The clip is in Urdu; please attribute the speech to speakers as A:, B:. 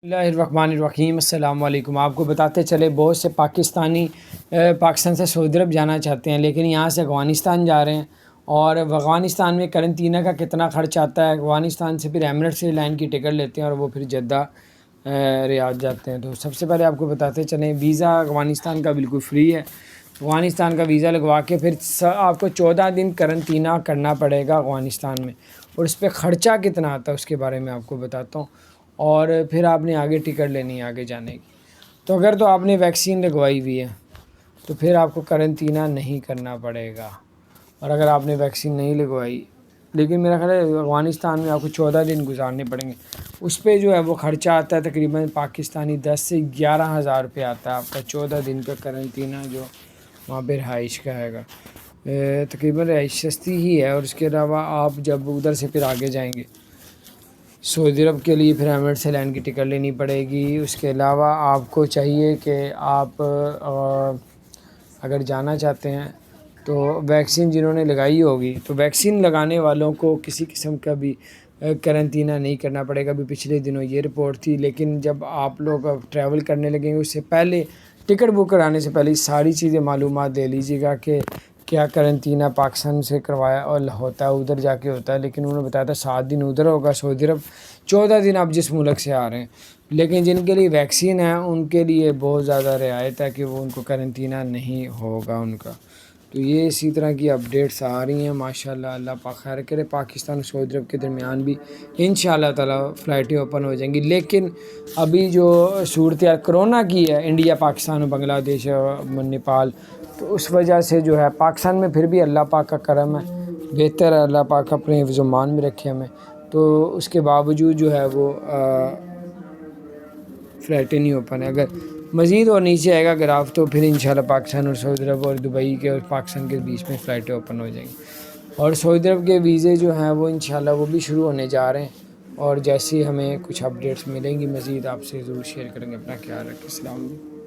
A: Bismillahirrahmanirrahim السلام علیکم۔ آپ کو بتاتے چلے بہت سے پاکستانی پاکستان سے سعودی عرب جانا چاہتے ہیں، لیکن یہاں سے افغانستان جا رہے ہیں، اور افغانستان میں قرنطینہ کا کتنا خرچ آتا ہے۔ افغانستان سے پھر ایمریٹس ایئر لائن کی ٹکٹ لیتے ہیں اور وہ پھر جدہ ریاض جاتے ہیں۔ تو سب سے پہلے آپ کو بتاتے چلیں، ویزا افغانستان کا بالکل فری ہے۔ افغانستان کا ویزا لگوا کے پھر آپ کو 14 دن قرنطینہ کرنا پڑے گا افغانستان میں، اور اس پہ خرچہ کتنا آتا ہے اس کے بارے میں آپ کو بتاتا ہوں، اور پھر آپ نے آگے ٹکٹ لینی ہے آگے جانے کی۔ تو اگر تو آپ نے ویکسین لگوائی ہوئی ہے تو پھر آپ کو قرنطینہ نہیں کرنا پڑے گا، اور اگر آپ نے ویکسین نہیں لگوائی، لیکن میرا خیال ہے افغانستان میں آپ کو 14 دن گزارنے پڑیں گے، اس پہ جو ہے وہ خرچہ آتا ہے تقریباً پاکستانی 10 سے 11 ہزار روپے آتا ہے آپ کا 14 دن کا قرنطینہ جو وہاں پہ رہائش کا ہے گا۔ تقریباً رہائش سستی ہی ہے، اور اس کے علاوہ آپ جب ادھر سے پھر آگے جائیں گے سعودی عرب کے لیے، پھر ایمریٹس ایئر لائن کی ٹکٹ لینی پڑے گی۔ اس کے علاوہ آپ کو چاہیے کہ آپ اگر جانا چاہتے ہیں تو ویکسین جنہوں نے لگائی ہوگی، تو ویکسین لگانے والوں کو کسی قسم کا بھی قرنطینہ نہیں کرنا پڑے گا۔ ابھی پچھلے دنوں یہ رپورٹ تھی، لیکن جب آپ لوگ ٹریول کرنے لگیں گے اس سے پہلے، ٹکٹ بک کرانے سے پہلے ساری چیزیں معلومات دے لیجیے گا کہ کیا قرنطینہ پاکستان سے کروایا اور ہوتا ہے ادھر جا کے ہوتا ہے، لیکن انہوں نے بتایا تھا 7 دن ادھر ہوگا سعودی عرب، 14 دن آپ جس ملک سے آ رہے ہیں۔ لیکن جن کے لیے ویکسین ہے ان کے لیے بہت زیادہ رعایت ہے کہ وہ ان کو قرنطینہ نہیں ہوگا ان کا۔ تو یہ اسی طرح کی اپڈیٹس آ رہی ہیں ماشاءاللہ۔ اللہ پاک خیر کرے، پاکستان اور سعودی عرب کے درمیان بھی انشاءاللہ تعالی فلائٹیں اوپن ہو جائیں گی۔ لیکن ابھی جو صورتحال کرونا کی ہے انڈیا، پاکستان اور بنگلہ دیش اور نیپال، تو اس وجہ سے جو ہے پاکستان میں پھر بھی اللہ پاک کا کرم ہے، بہتر ہے، اللہ پاک اپنے حفظ و امان میں رکھے ہمیں، تو اس کے باوجود جو ہے وہ فلائٹیں نہیں اوپن ہے۔ اگر مزید اور نیچے آئے گا گراف تو پھر انشاءاللہ پاکستان اور سعودی عرب اور دبئی کے اور پاکستان کے بیچ میں فلائٹیں اوپن ہو جائیں گی، اور سعودی عرب کے ویزے جو ہیں وہ انشاءاللہ وہ بھی شروع ہونے جا رہے ہیں، اور جیسی ہمیں کچھ اپڈیٹس ملیں گی مزید آپ سے ضرور شیئر کریں گے۔ اپنا خیال رکھیں، السلام علیکم۔